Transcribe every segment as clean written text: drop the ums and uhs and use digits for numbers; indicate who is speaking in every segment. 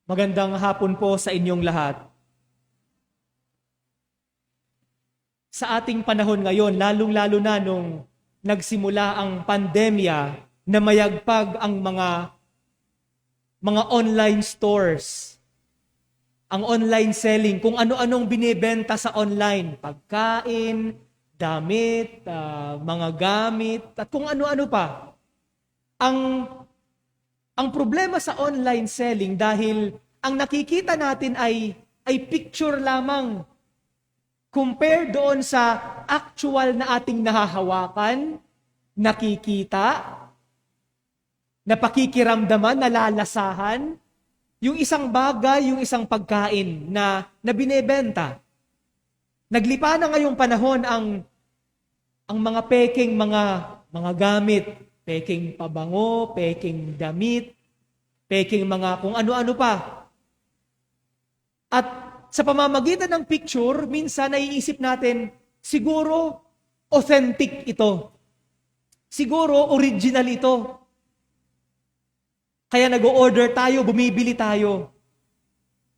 Speaker 1: Magandang hapon po sa inyong lahat. Sa ating panahon ngayon, lalong-lalo na nung nagsimula ang pandemya na mayagpag ang mga online stores, ang online selling, kung ano-anong binibenta sa online, pagkain, damit, mga gamit, at kung ano-ano pa. Ang ang problema sa online selling dahil ang nakikita natin ay picture lamang compare doon sa actual na ating nahahawakan, nakikita, napakikiramdaman, nalalasahan, yung isang bagay, yung isang pagkain na binebenta. Naglipa na ngayong panahon ang mga peking mga gamit, peking pabango, peking damit, peking mga kung ano-ano pa. At sa pamamagitan ng picture, minsan naiisip natin, siguro authentic ito. Siguro original ito. Kaya nag-o-order tayo, bumibili tayo.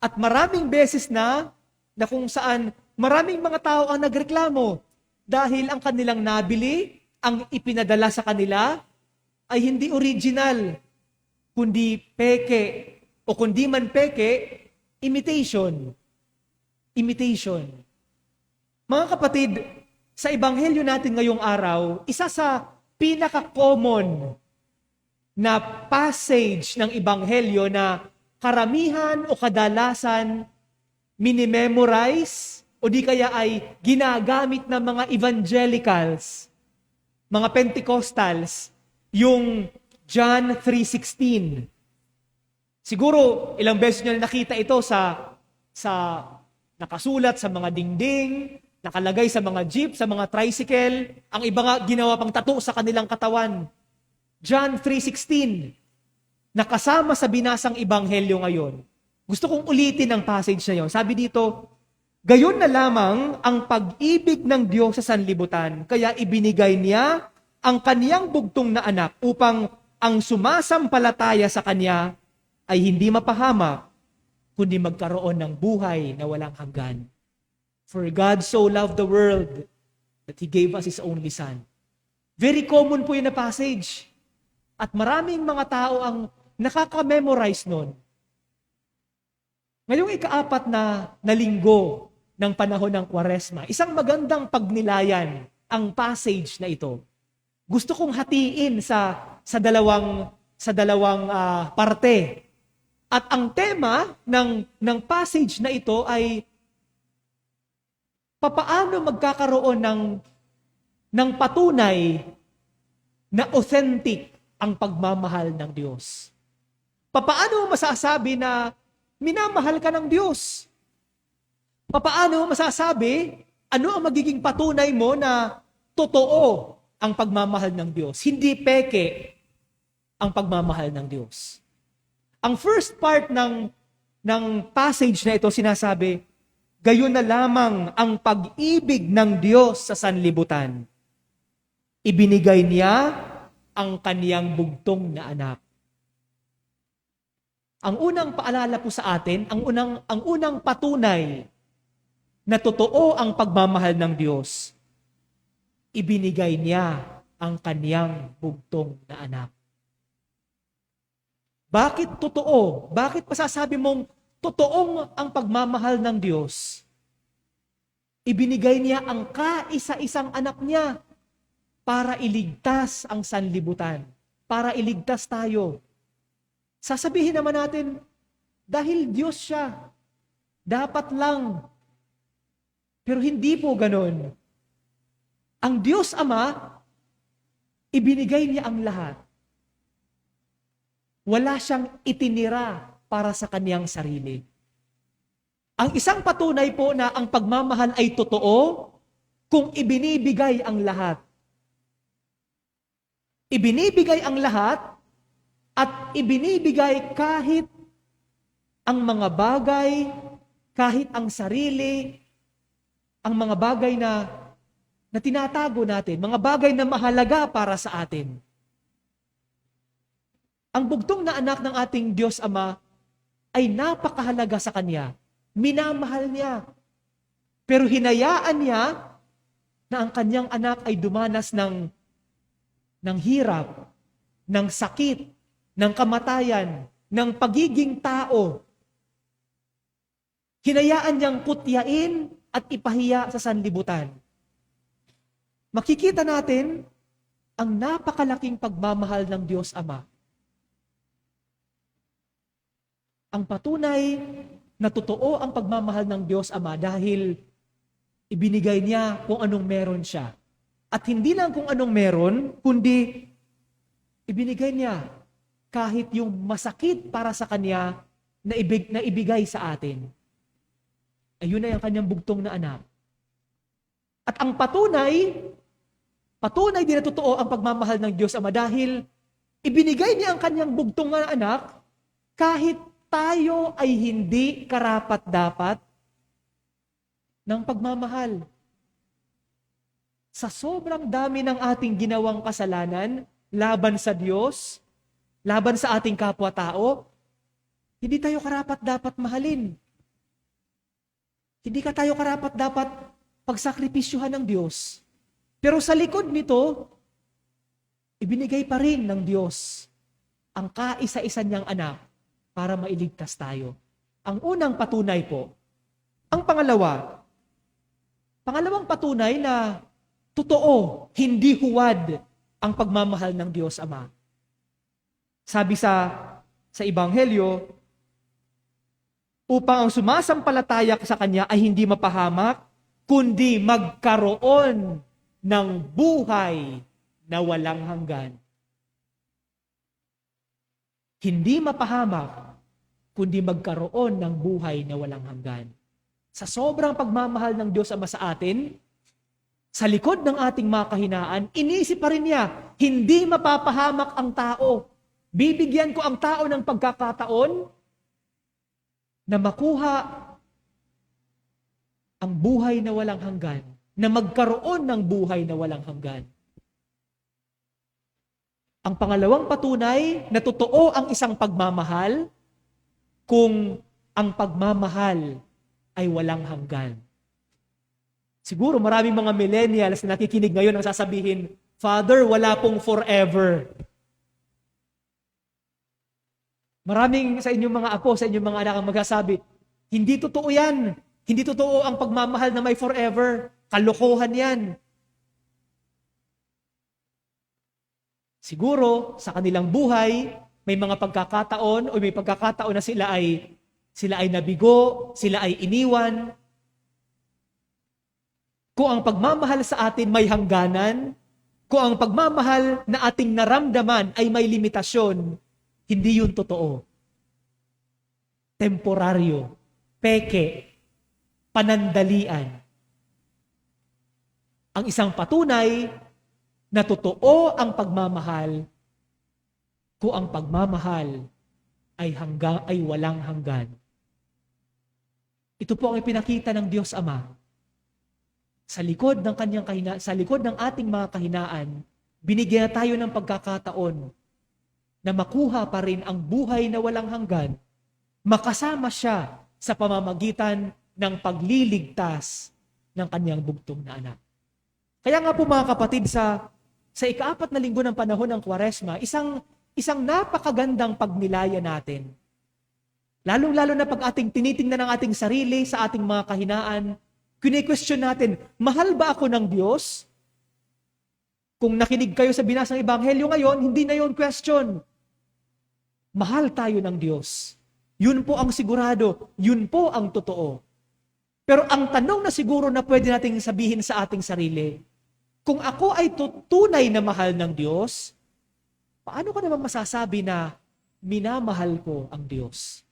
Speaker 1: At maraming beses na kung saan maraming mga tao ang nagreklamo dahil ang kanilang nabili, ang ipinadala sa kanila, ay hindi original, kundi peke, o kundi man peke, imitation. Imitation. Mga kapatid, sa ebanghelyo natin ngayong araw, isa sa pinaka-common na passage ng ebanghelyo na karamihan o kadalasan minimemorize o di kaya ay ginagamit ng mga evangelicals, mga Pentecostals, yung John 3:16. Siguro ilang beses nyo nakita ito sa nakasulat sa mga dingding, nakalagay sa mga jeep, sa mga tricycle, ang iba nga ginawa pang tattoo sa kanilang katawan. John 3:16, nakasama sa binasang ebanghelyo ngayon. Gusto kong ulitin ang passage na yon. Sabi dito, gayon na lamang ang pag-ibig ng Diyos sa sanlibutan, kaya ibinigay niya ang kaniyang bugtong na anak upang ang sumasampalataya sa kanya ay hindi mapahamak, kundi magkaroon ng buhay na walang hanggan. For God so loved the world that He gave us His only Son. Very common po yun na passage. At maraming mga tao ang nakaka-memorize nun. Ngayong ika-4 na linggo ng panahon ng Kwaresma, isang magandang pagnilayan ang passage na ito. Gusto kong hatiin sa dalawang parte. At ang tema ng passage na ito ay papaano magkakaroon ng patunay na authentic ang pagmamahal ng Diyos. Papaano masasabi na minamahal ka ng Diyos? Papaano masasabi ano ang magiging patunay mo na totoo ang pagmamahal ng Diyos? Hindi peke ang pagmamahal ng Diyos. Ang first part ng passage na ito sinasabi, gayon na lamang ang pag-ibig ng Diyos sa sanlibutan. Ibinigay niya ang kaniyang bugtong na anak. Ang unang paalala po sa atin, ang unang patunay na totoo ang pagmamahal ng Diyos, ibinigay niya ang kaniyang bugtong na anak. Bakit totoo? Bakit masasabi mong totoong ang pagmamahal ng Diyos? Ibinigay niya ang kaisa-isang anak niya para iligtas ang sanlibutan, para iligtas tayo. Sasabihin naman natin, dahil Diyos siya, dapat lang. Pero hindi po ganon. Ang Diyos Ama, ibinigay niya ang lahat. Wala siyang itinira para sa kaniyang sarili. Ang isang patunay po na ang pagmamahal ay totoo kung ibinibigay ang lahat. Ibinibigay ang lahat at ibinibigay kahit ang mga bagay, kahit ang sarili, ang mga bagay na tinatago natin, mga bagay na mahalaga para sa atin. Ang bugtong na anak ng ating Diyos Ama ay napakahalaga sa Kanya. Minamahal niya. Pero hinayaan niya na ang kanyang anak ay dumanas ng hirap, ng sakit, ng kamatayan, ng pagiging tao. Hinayaan niyang putyain at ipahiya sa sanlibutan. Makikita natin ang napakalaking pagmamahal ng Diyos Ama. Ang patunay na totoo ang pagmamahal ng Diyos Ama dahil ibinigay niya kung anong meron siya. At hindi lang kung anong meron, kundi ibinigay niya kahit yung masakit para sa Kanya na ibigay sa atin. Ayun na yung Kanyang bugtong na anak. At ang patunay din na totoo ang pagmamahal ng Diyos Ama dahil ibinigay niya ang Kanyang bugtong na anak kahit tayo ay hindi karapat-dapat ng pagmamahal. Sa sobrang dami ng ating ginawang kasalanan, laban sa Diyos, laban sa ating kapwa-tao, hindi tayo karapat-dapat mahalin. Hindi ka tayo karapat-dapat pagsakripisyuhan ng Diyos. Pero sa likod nito, ibinigay pa rin ng Diyos ang kaisa-isa niyang anak para mailigtas tayo. Ang unang patunay po. Ang pangalawang patunay na totoo, hindi huwad ang pagmamahal ng Diyos Ama. Sabi sa Ebanghelyo, upang ang sumasampalataya sa Kanya ay hindi mapahamak, kundi magkaroon ng buhay na walang hanggan. Hindi mapahamak, kundi magkaroon ng buhay na walang hanggan. Sa sobrang pagmamahal ng Diyos Ama sa atin, sa likod ng ating mga kahinaan, inisip pa rin niya, hindi mapapahamak ang tao. Bibigyan ko ang tao ng pagkakataon na makuha ang buhay na walang hanggan, na magkaroon ng buhay na walang hanggan. Ang pangalawang patunay na totoo ang isang pagmamahal kung ang pagmamahal ay walang hanggan. Siguro maraming mga millennials na nakikinig ngayon ang sasabihin, Father, wala pong forever. Maraming sa inyong mga apo, sa inyong mga anak ang magsasabi, hindi totoo yan. Hindi totoo ang pagmamahal na may forever. Kalokohan yan. Siguro, sa kanilang buhay, may mga pagkakataon o may pagkakataon na sila ay nabigo, sila ay iniwan. Kung ang pagmamahal sa atin may hangganan, kung ang pagmamahal na ating naramdaman ay may limitasyon, hindi yun totoo. Temporaryo, peke, panandalian. Ang isang patunay na totoo ang pagmamahal kung ang pagmamahal ay walang hanggan. Ito po ang ipinakita ng Diyos Ama. Sa likod ng sa likod ng ating mga kahinaan, binigyan tayo ng pagkakataon na makuha pa rin ang buhay na walang hanggan, makasama siya sa pamamagitan ng pagliligtas ng kanyang bugtong na anak. Kaya nga po mga kapatid, sa ika-4 na linggo ng panahon ng Kwaresma, isang napakagandang pagnilaya natin. Lalong-lalo na pag ating tinitingnan ng ating sarili sa ating mga kahinaan, kine-question natin, mahal ba ako ng Diyos? Kung nakinig kayo sa binasang Ebanghelyo ngayon, hindi na yun question. Mahal tayo ng Diyos. Yun po ang sigurado, yun po ang totoo. Pero ang tanong na siguro na pwede nating sabihin sa ating sarili, kung ako ay tunay na mahal ng Diyos, paano ko naman masasabi na minamahal ko ang Diyos?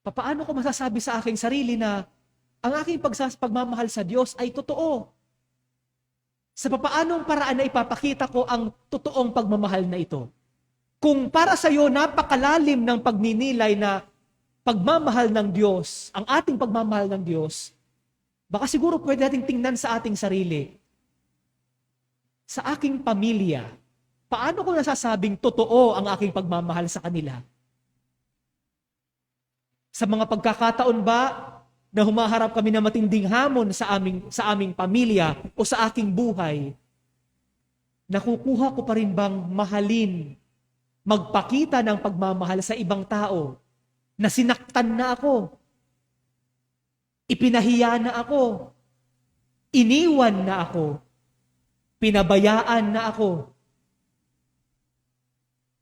Speaker 1: Paano ko masasabi sa aking sarili na ang aking pagmamahal sa Diyos ay totoo? Sa paanong paraan na ipapakita ko ang totoong pagmamahal na ito? Kung para sa iyo napakalalim ng pagninilay na pagmamahal ng Diyos, ang ating pagmamahal ng Diyos, baka siguro pwede nating tingnan sa ating sarili. Sa aking pamilya, Paano ko nasasabing totoo ang aking pagmamahal sa kanila? Sa mga pagkakataon ba na humaharap kami na matinding hamon sa aming pamilya o sa aking buhay, nakukuha ko pa rin bang mahalin, magpakita ng pagmamahal sa ibang tao na sinaktan na ako, ipinahiya na ako, iniwan na ako, pinabayaan na ako?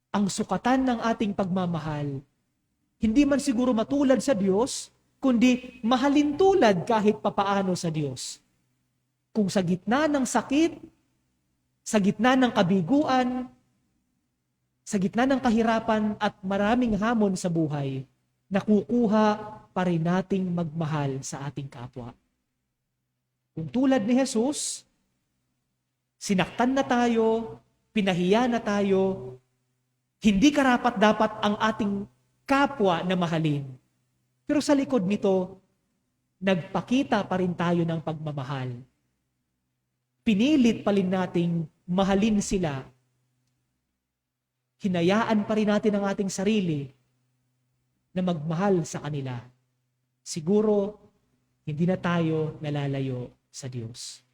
Speaker 1: Ang sukatan ng ating pagmamahal, hindi man siguro matulad sa Diyos, kundi mahalin tulad kahit papaano sa Diyos. Kung sa gitna ng sakit, sa gitna ng kabiguan, sa gitna ng kahirapan at maraming hamon sa buhay, nakukuha pa rin nating magmahal sa ating kapwa. Kung tulad ni Jesus, sinaktan na tayo, pinahiya na tayo, hindi karapat-dapat ang ating kapwa na mahalin. Pero sa likod nito, nagpakita pa rin tayo ng pagmamahal. Pinilit pa rin nating mahalin sila. Hinayaan pa rin natin ang ating sarili na magmahal sa kanila. Siguro, hindi na tayo nalalayo sa Diyos.